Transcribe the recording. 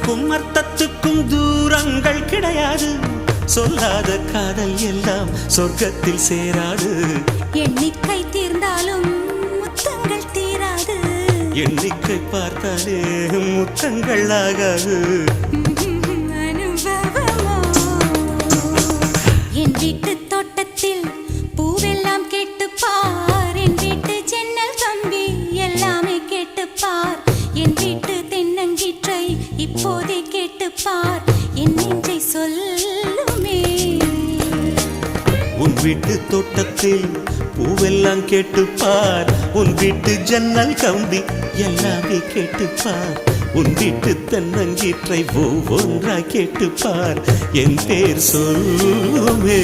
அர்த்தத்துக்கும் அர்த்தத்துக்கும் தூரங்கள் கிடையாது. சொல்லாத காதல் எல்லாம் சொர்க்கத்தில் சேராது. எண்ணிக்கை தீர்ந்தாலும் முத்தங்கள் தீராது. எண்ணிக்கை பார்த்தாலே முத்தங்கள் ஆகாது. அனுபவமோ என் வீட்டு தோட்டத்தில் பூவெல்லாம் கேட்டுப்பார். என் வீட்டு ஜன்னல் கம்பி எல்லாமே கேட்டுப்பார். என் வீட்டு தென்னங்கீற்றை இப்போதே கேட்டுப்பார். என் நெஞ்சை சொல்லுமே. உன் வீட்டு தோட்டத்தில் பூவெல்லாம் கேட்டுப்பார். உன் வீட்டு ஜன்னல் கம்பி எல்லாமே கேட்டுப்பார். உன் வீட்டு தென்னங்கீற்றை ஒவ்வொன்றா கேட்டுப்பார். என் பேர் சொல்லுமே.